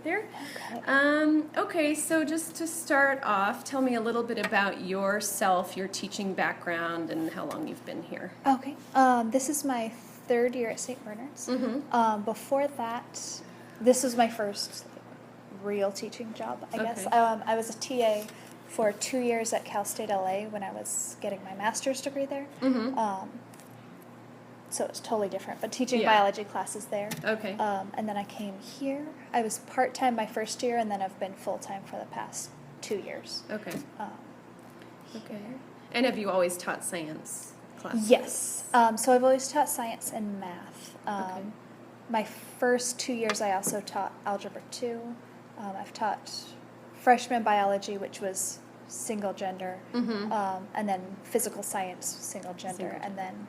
right there. Okay. Okay, so just to start off, tell me a little bit about yourself, your teaching background, and how long you've been here. Okay. This is my third year at St. Bernard's. Before that, this was my first real teaching job, I guess. I was a TA for 2 years at Cal State LA when I was getting my master's degree there. So it was totally different, but teaching biology classes there. Okay. And then I came here. I was part-time my first year, and then I've been full-time for the past 2 years. Okay. Okay. And have you always taught science classes? Yes. So I've always taught science and math. Okay. My first 2 years I also taught Algebra 2. I've taught freshman biology, which was single gender, and then physical science, single gender, and then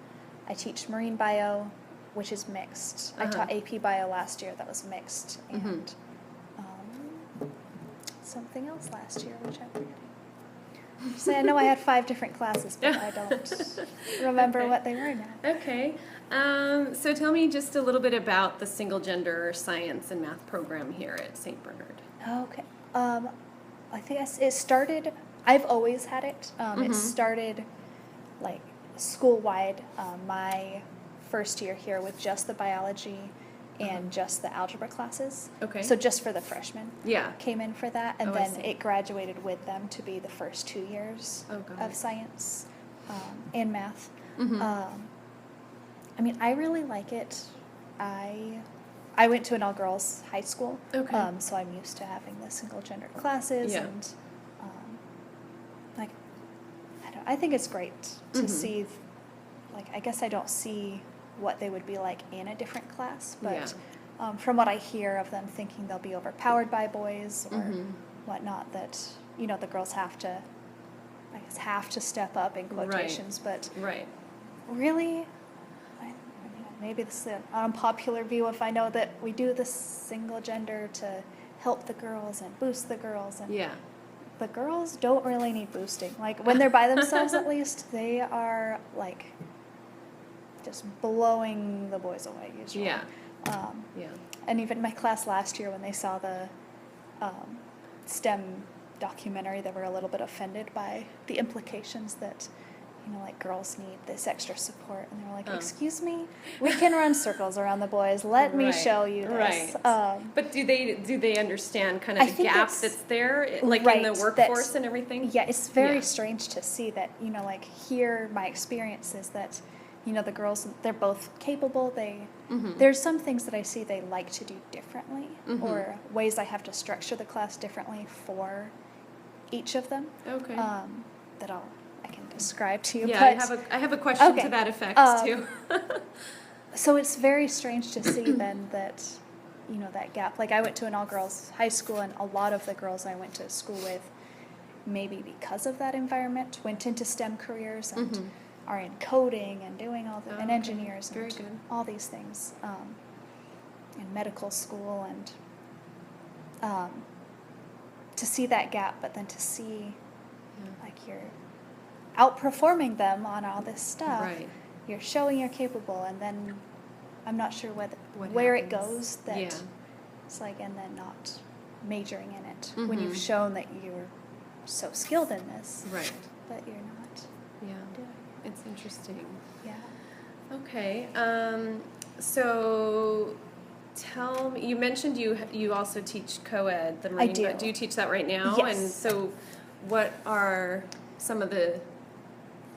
I teach marine bio, which is mixed. I taught AP bio last year that was mixed, and something else last year, which I'm forgetting. So I know I had 5 different classes, but I don't remember what they were now. Okay. So tell me just a little bit about the single gender science and math program here at St. Bernard. Okay. I think it started, I've always had it. It started like school-wide my first year here with just the biology and just the algebra classes. Okay. So just for the freshmen. Yeah. Came in for that, and I then see. it graduated with them to be the first 2 years of science and math. I mean, I really like it. I went to an all-girls high school, so I'm used to having the single-gender classes, and like, I think it's great to see. Like, I guess I don't see what they would be like in a different class, but from what I hear of them thinking they'll be overpowered by boys or whatnot, that the girls have to step up in quotations, but really. Maybe this is an unpopular view if I know that we do the single gender to help the girls and boost the girls. And the girls don't really need boosting. Like, when they're by themselves, at least, they are, like, just blowing the boys away, usually. And even my class last year, when they saw the STEM documentary, they were a little bit offended by the implications that like, girls need this extra support, and they were like, excuse me, we can run circles around the boys, let me show you this. But do they understand kind of the gap that's there, like in the workforce and everything? Yeah, it's very strange to see that, like, here my experience is that, the girls, they're both capable, there's some things that I see they like to do differently, or ways I have to structure the class differently for each of them. Okay. That I can describe to you. Yeah, but, I have a question to that effect too. So it's very strange to see then that, that gap. Like, I went to an all-girls high school, and a lot of the girls I went to school with, maybe because of that environment, went into STEM careers and are in coding and doing all the, and engineers and all these things, in medical school, and to see that gap, but then to see like you're outperforming them on all this stuff. You're showing you're capable, and then I'm not sure where it goes. That it's like, and then not majoring in it when you've shown that you're so skilled in this, but you're not. Doing it. It's interesting. Yeah. Okay. So tell me, you mentioned you also teach co-ed. The marine, I do. Do you teach that right now? Yes. And so, what are some of the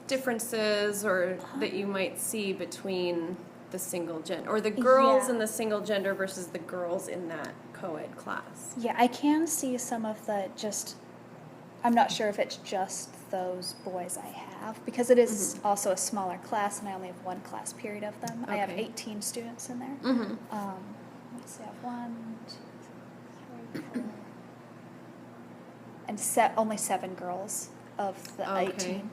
differences or that you might see between the single gender, or the girls in the single gender versus the girls in that co-ed class? Yeah, I can see some of the I'm not sure if it's just those boys I have, because it is also a smaller class, and I only have one class period of them. I have 18 students in there. Let's see, I have 1, 2, 3, 4, and only 7 girls of the 18.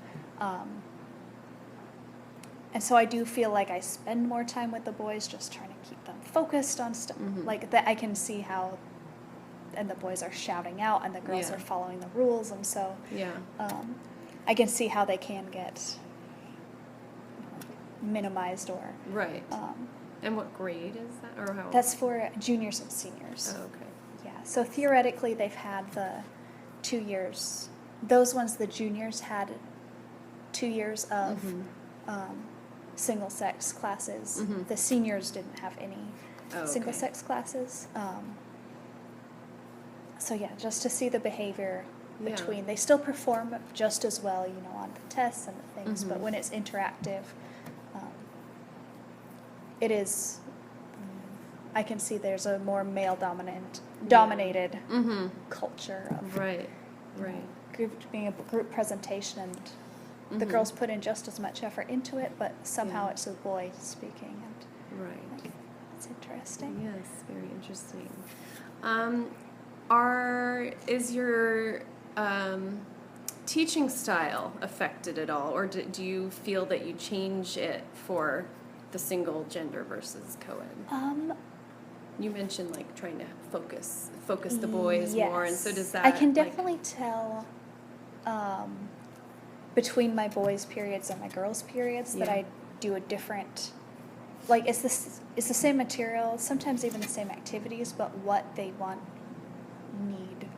And so I do feel like I spend more time with the boys, just trying to keep them focused on stuff. Like, that I can see how, and the boys are shouting out, and the girls are following the rules, and so I can see how they can get minimized or and what grade is that, or how? That's for juniors and seniors. Oh, okay. Yeah, So theoretically, they've had the 2 years. Those ones, the juniors, had 2 years of single-sex classes. The seniors didn't have any single-sex classes. So yeah, just to see the behavior between. They still perform just as well, you know, on the tests and the things, but when it's interactive, it is, I can see there's a more dominated culture of being a group presentation, and the girls put in just as much effort into it, but somehow it's a boy speaking, and it's interesting. Yes, very interesting. Is your teaching style affected at all, or do you feel that you change it for the single gender versus co-ed? You mentioned like trying to focus the boys more, and so does that. I can definitely tell between my boys' periods and my girls' periods that I do a different. Like it's the same material, sometimes even the same activities, but what they need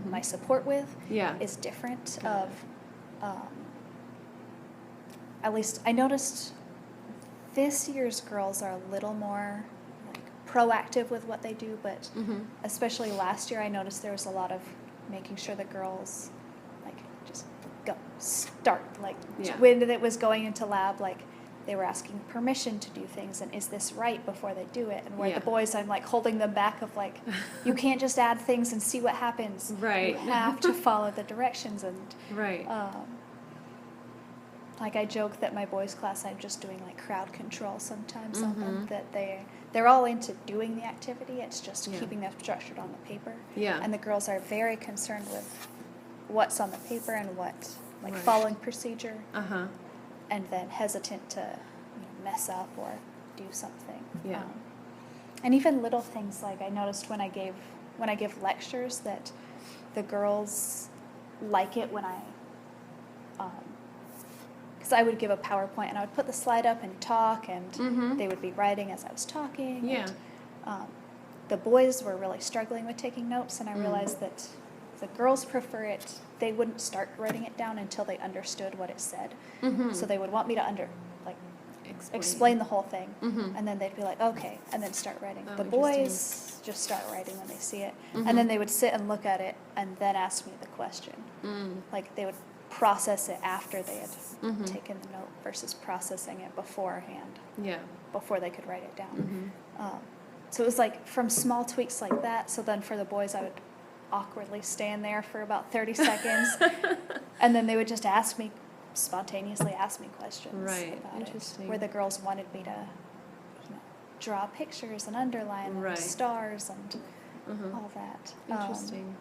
my support with is different. At least I noticed this year's girls are a little more like proactive with what they do, but especially last year I noticed there was a lot of making sure the girls like just start like when it was going into lab, like they were asking permission to do things, and is this right before they do it, and where the boys, I'm like holding them back of like, you can't just add things and see what happens, you have to follow the directions, and like I joke that my boys' class I'm just doing like crowd control sometimes on them, that they're all into doing the activity, it's just keeping them structured on the paper, and the girls are very concerned with what's on the paper and what like following procedure, and then hesitant to mess up or do something. And even little things, like I noticed when I give lectures that the girls like it when I, because I would give a PowerPoint and I would put the slide up and talk, and they would be writing as I was talking. And, the boys were really struggling with taking notes, and I realized that the girls prefer it. They wouldn't start writing it down until they understood what it said. So they would want me to explain the whole thing, and then they'd be like, okay, and then start writing. The boys just start writing when they see it, and then they would sit and look at it and then ask me the question. Like they would process it after they had taken the note versus processing it beforehand, before they could write it down. So it was like from small tweaks like that. So then for the boys, I would awkwardly stand there for about 30 seconds, and then they would just spontaneously ask me questions about it, where the girls wanted me to draw pictures and underline and stars and all that. Interesting.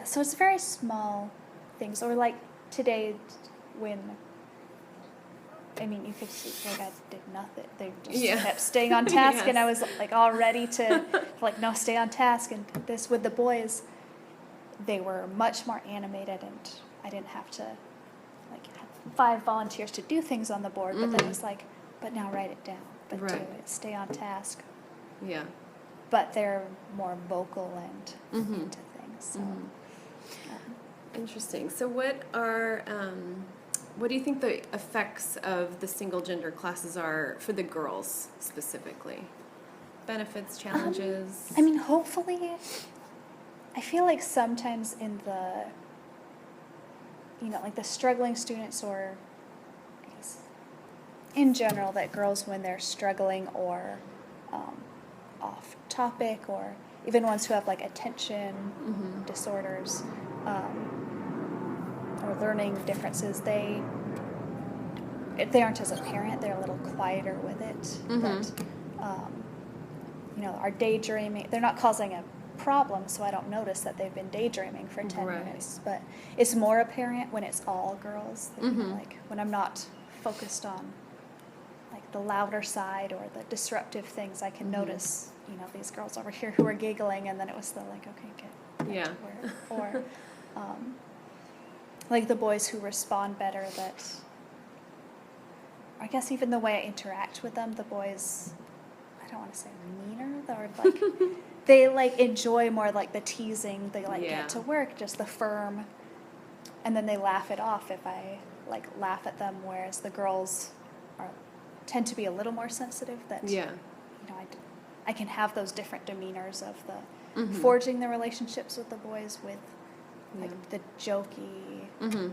So it's very small things, or like today when you could see like I did nothing. They just kept staying on task, and I was like all ready to like no, stay on task. And this with the boys, they were much more animated, and I didn't have to like have 5 volunteers to do things on the board. But then it was like, but now write it down, but do it, stay on task. But they're more vocal and into things. So. Interesting. So what do you think the effects of the single gender classes are for the girls specifically? Benefits, challenges? Hopefully, I feel like sometimes in the, like the struggling students, or I guess in general, that girls when they're struggling or off topic, or even ones who have like attention disorders, or learning differences, they aren't as apparent. They're a little quieter with it. But are daydreaming. They're not causing a problem, so I don't notice that they've been daydreaming for 10 minutes. But it's more apparent when it's all girls. Like when I'm not focused on like the louder side or the disruptive things, I can notice these girls over here who are giggling, and then it was the like, okay, get or like the boys who respond better, that I guess even the way I interact with them, the boys, I don't want to say meaner, or like they like enjoy more like the teasing. They like Yeah. get to work, just the firm, and then they laugh it off if I like laugh at them. Whereas the girls tend to be a little more sensitive. That Yeah. you know, I can have those different demeanors of the Mm-hmm. forging the relationships with the boys with like Yeah. the jokey Mm-hmm.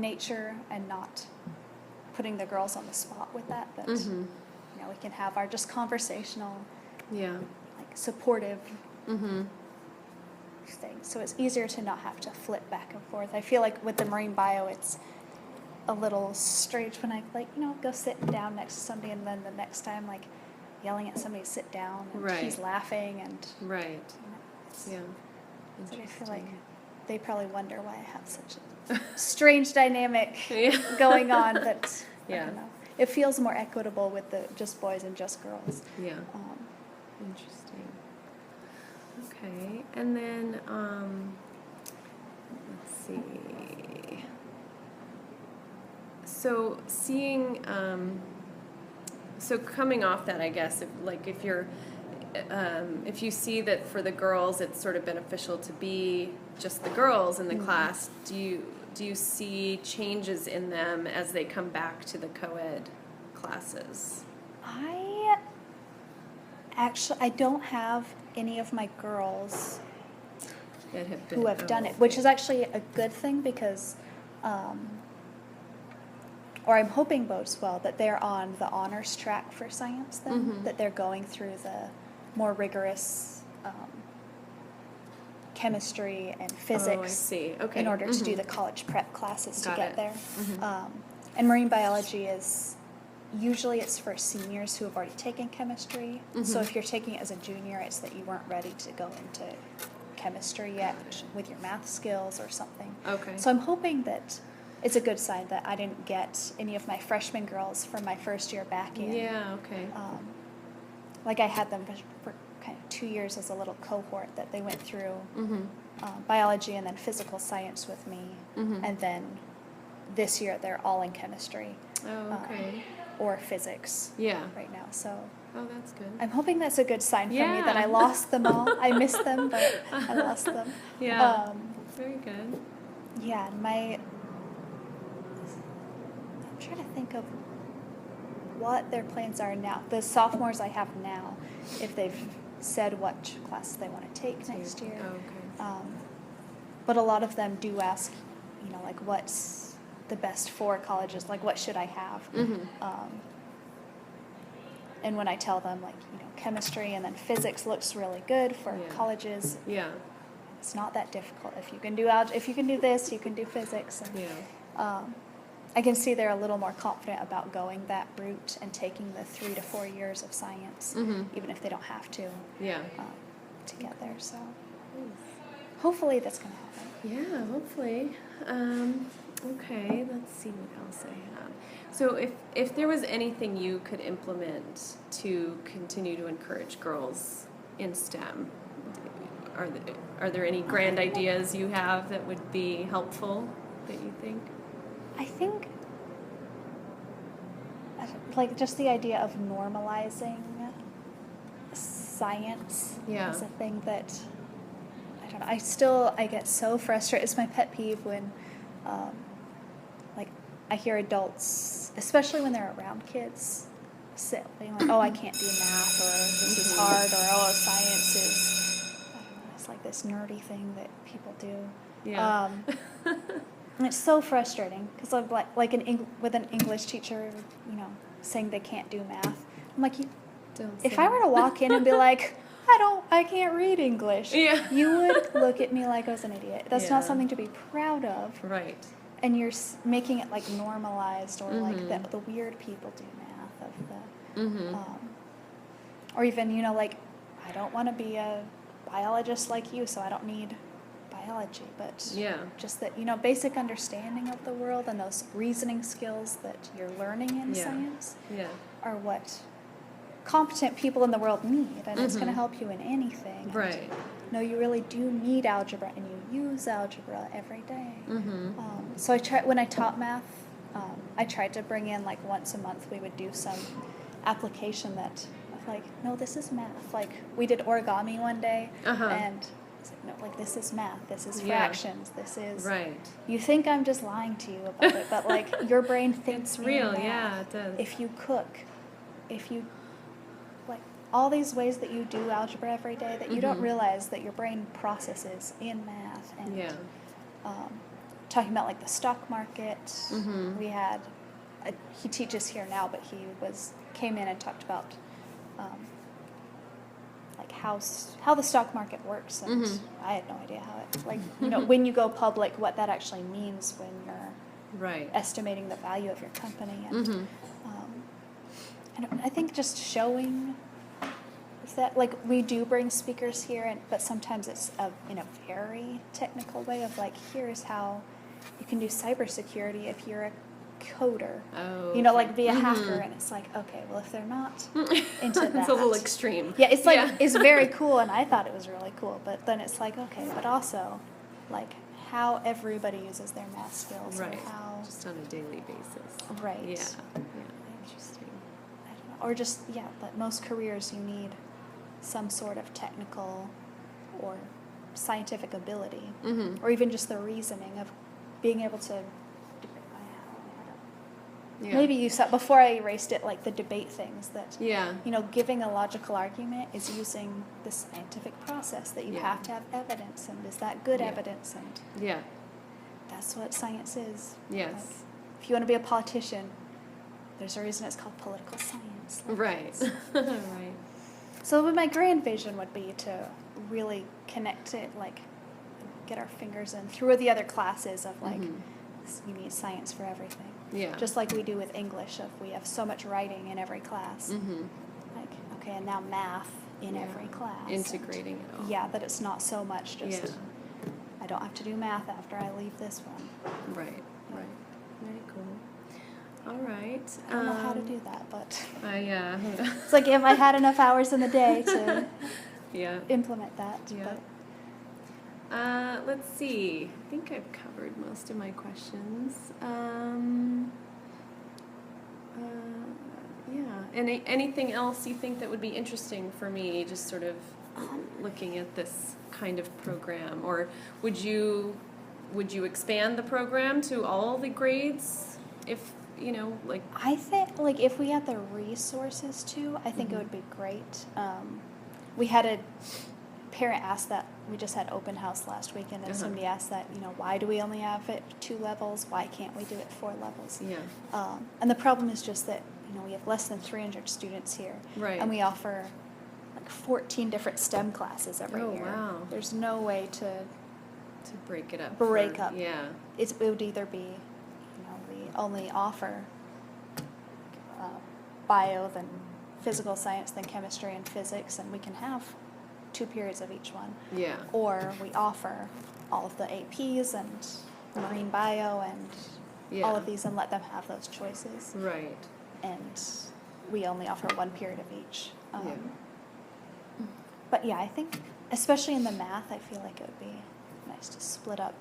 nature and not putting the girls on the spot with that. That Mm-hmm. you know, we can have our just conversational, Yeah. like supportive Mm-hmm. thing. So it's easier to not have to flip back and forth. I feel like with the marine bio, it's a little strange when I like, you know, go sit down next to somebody and then the next time like yelling at somebody to sit down and Right. he's laughing and Right. you know, it's, Yeah. so I feel like Interesting. they probably wonder why I have such a strange dynamic Yeah. going on, but I Yeah. don't know. It feels more equitable with the just boys and just girls. Yeah. Interesting. Okay, and then let's see. So seeing, so coming off that, I guess, if you see that for the girls, it's sort of beneficial to be just the girls in the class. Do you see changes in them as they come back to the co-ed classes? I don't have any of my girls That have been, who have done it, okay. which is actually a good thing because, or I'm hoping bodes well, that they're on the honors track for science then, Mhm. that they're going through the more rigorous chemistry and physics Oh, I see. Okay. in order to do Mhm. the college prep classes Got to get it. there. Mhm. And marine biology is, usually it's for seniors who have already taken chemistry. So Mhm. if you're taking it as a junior, it's that you weren't ready to go into chemistry yet with your math skills or something. Okay. So I'm hoping that it's a good sign that I didn't get any of my freshman girls from my first year back in. Yeah, okay. Like I had them for kind of 2 years as a little cohort that they went through Mm-hmm. biology and then physical science with me. Mhm. And then this year they're all in chemistry Oh, okay. or physics Yeah. right now. So Oh, that's good. I'm hoping that's a good sign for me that I Yeah. lost them all. I missed them, but I lost them. Yeah. Very good. Yeah, and I'm trying to think of what their plans are now. The sophomores I have now, if they've said what classes they want to take next year. Oh, okay. But a lot of them do ask, you know, like what's the best for colleges? Like what should I have? Mhm. And when I tell them like, you know, chemistry and then physics looks really good for Yeah. colleges, Yeah. it's not that difficult. If you can do if you can do this, you can do physics. And, Yeah. I can see they're a little more confident about going that route and taking the 3 to 4 years of science, Mhm. even if they don't have Yeah. to get there. So hopefully that's going to happen. Yeah, hopefully. Okay, let's see what else I have. So if there was anything you could implement to continue to encourage girls in STEM, are there any grand ideas you have that would be helpful that you think? I think, like, just the idea of normalizing science Yeah. is a thing that, I don't know, I get so frustrated. It's my pet peeve when, like, I hear adults, especially when they're around kids, being like, oh, I can't do math, or this is hard, or oh, science is, I don't know, it's like this nerdy thing that people do. Yeah. And it's so frustrating because I'm like with an English teacher, you know, saying they can't do math. I'm like, if I were to walk in and be like, I can't read English, Yeah. you would look at me like I was an idiot. That's not Yeah. something to be proud of. Right. And you're making it like normalized, or like Mhm. the weird people do math of the, Mhm. or even, you know, like, I don't want to be a biologist like you, so I don't need biology, but Yeah. just that, you know, basic understanding of the world and those reasoning skills that you're learning in Yeah. science Yeah. are what competent people in the world need, and it's going to Mhm. help you in anything. Right. No, you really do need algebra, and you use algebra every day. Mhm. So when I taught math, I tried to bring in, like, once a month we would do some application that like, no, this is math. Like, we did origami one day, Uh-huh. and it's like, no, like, this is math. This is Yeah. fractions. This is. Right. You think I'm just lying to you about it, but like, your brain thinks It's in real, math. yeah, it does. If you cook, if you, like, all these ways that you do algebra every day that you don't realize that your brain processes in math. And Yeah. talking about like the stock market, we had, he teaches here now, but he came in and talked about like how the stock market works, and I had no idea how it, like, you know, when you go public, what that actually means when you're Right. estimating the value of your company. And I think just showing that, like, we do bring speakers here, but sometimes it's in a very technical way of like, here's how you can do cybersecurity if you're a coder. Oh, you know, okay. like be a hacker, and it's like, okay, well, if they're not into that, It's a little extreme. yeah, it's like it's very cool, and I thought it was really cool, but then it's like, okay, but also like how everybody uses their math skills, Right. and how Just on a daily basis. right, Yeah. Interesting. I don't know, or just but most careers you need some sort of technical or scientific ability, or even just the reasoning of being able to. Yeah. Maybe you said before I erased it, like the debate things that, Yeah. you know, giving a logical argument is using the scientific process that you Yeah. have to have evidence, and is that good Yeah. evidence, and Yeah. that's what science is. Yes. Like, if you want to be a politician, there's a reason it's called political science. Like, Right. Right. so my grand vision would be to really connect it, like get our fingers in through the other classes of like, you need science for everything. Yeah. Just like we do with English, if we have so much writing in every class. Like, okay, and now math in every class. Integrating it all. Yeah, that it's not so much just, Yeah. I don't have to do math after I leave this one. Right. Right. Very cool. All right. I don't know how to do that, but Yeah. it's like if I had enough hours in the day to Yeah. implement that. Yeah. But Let's see. I think I've covered most of my questions. Yeah. Anything else you think that would be interesting for me, just sort of looking at this kind of program? Or would you expand the program to all the grades if, you know, like... I think, like, if we had the resources to, I think it would be great. We had a parent ask that. We just had open house last weekend, and somebody asked that, you know, why do we only have it 2 levels? Why can't we do it 4 levels? Yeah. And the problem is just that, you know, we have less than 300 students here. Right. And we offer like 14 different STEM classes every year. Oh, wow. There's no way to break it up. Yeah. It would either be, you know, we only offer bio, then physical science, then chemistry and physics, and we can have 2 periods of each one. Yeah. Or we offer all of the APs and marine bio and all of these, and let them have those choices. Right. And we only offer 1 period of each. But yeah, I think, especially in the math, I feel like it would be nice to split up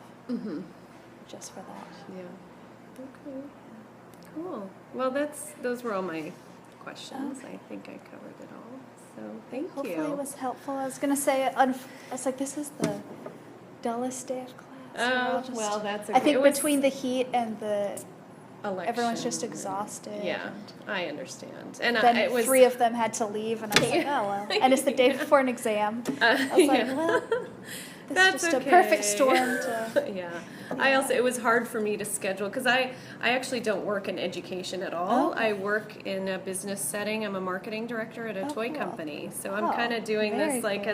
just for that. Yeah. Okay. Cool. Well, those were all my questions. Okay. I think I covered it all. So thank you. Hopefully it was helpful. I was going to say, I was like, this is the dullest day of class. Oh, well, that's okay. I think It was between the heat and the election. everyone's just exhausted. Yeah, I understand. And then it was 3 of them had to leave, and I was like, oh, well. And it's the day before an exam. I was like, well, this That's is just okay. a perfect storm to... Yeah. It was hard for me to schedule because I actually don't work in education at all. Okay. I work in a business setting. I'm a marketing director at a toy cool. company. So I'm kind of doing very this like cool.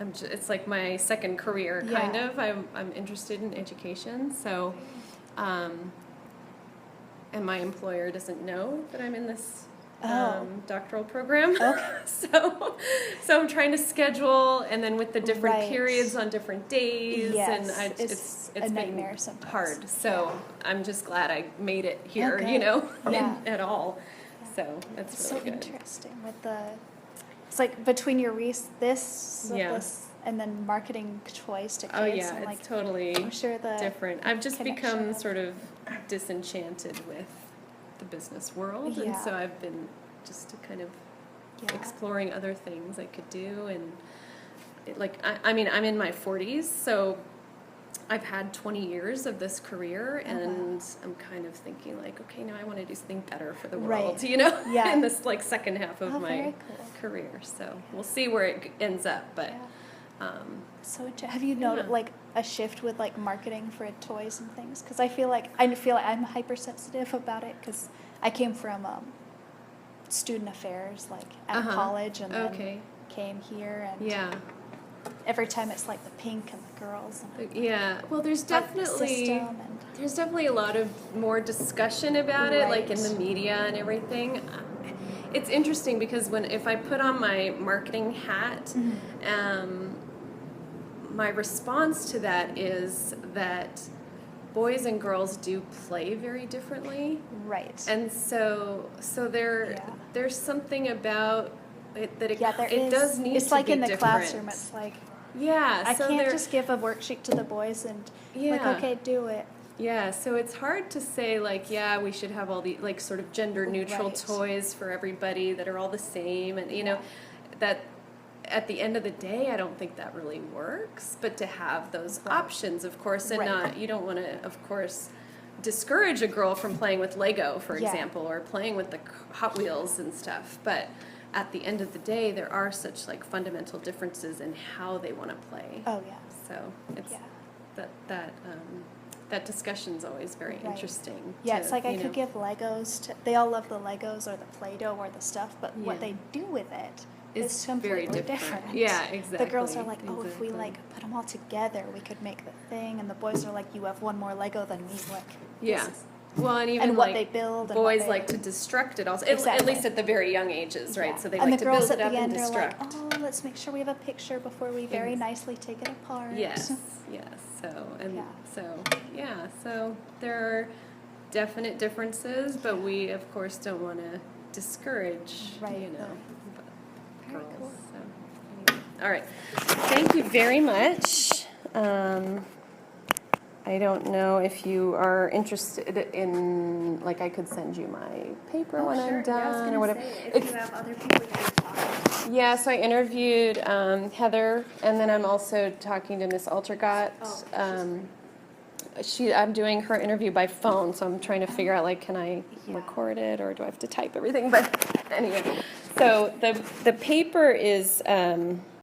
as it's like my second career kind Yeah. of. I'm interested in education. So, and my employer doesn't know that I'm in this doctoral program. Okay. So I'm trying to schedule, and then with the different Right. periods on different days, Yes, and it's a been nightmare sometimes. hard. So I'm just glad I made it here, Okay. you know, Yeah. at all. So that's It's really so good. interesting with it's like between your this Yeah. and then marketing choice to kids. Oh yeah, and it's like, totally I'm sure the different. I've just become connection of- sort of disenchanted with the business world, and Yeah. so I've been just kind of exploring other things I could do. And I mean, I'm in my 40s, so I've had 20 years of this career, and I'm kind of thinking like, okay, now I want to do something better for the world, you know, in this like second half of my career. So we'll see where it ends up, but. So have you noticed like a shift with like marketing for toys and things? Because I feel like I'm hypersensitive about it because I came from student affairs like at college, and then came here, and every time it's like the pink and the girls. And well, there's definitely a lot of more discussion about it, like in the media and everything. It's interesting because if I put on my marketing hat, my response to that is that boys and girls do play very differently. Right. And so there's something about it that it does need to be different. It's like in the classroom, it's like, I can't just give a worksheet to the boys and like, okay, do it. Yeah, so it's hard to say like, we should have all the like sort of gender neutral toys for everybody that are all the same, and you know, that at the end of the day, I don't think that really works. But to have those options, of course, and you don't want to, of course, discourage a girl from playing with Lego, for example, or playing with the Hot Wheels and stuff. But at the end of the day, there are such like fundamental differences in how they want to play. Oh yeah. So it's that discussion's always very interesting. Yeah, it's like I could give Legos to. They all love the Legos or the Play-Doh or the stuff, but what they do with it is completely different. Yeah, exactly. The girls are like, if we like put them all together, we could make the thing, and the boys are like, you have one more Lego than me. Like, well, and even what they build, boys like to destruct it also. At least at the very young ages, right? So they like to build it up and destruct. And the girls at the end are like, let's make sure we have a picture before we very nicely take it apart. Yes. So there are definite differences, but we of course don't want to discourage, you know. Girls. Cool. So, anyway. All right. Thank you very much. I don't know if you are interested in, like, I could send you my paper when I'm done or whatever. If you have other people you can talk to. Yeah, so I interviewed Heather, and then I'm also talking to Miss Altergott. I'm doing her interview by phone, so I'm trying to figure out, like, can I record it or do I have to type everything? But anyway, so the paper is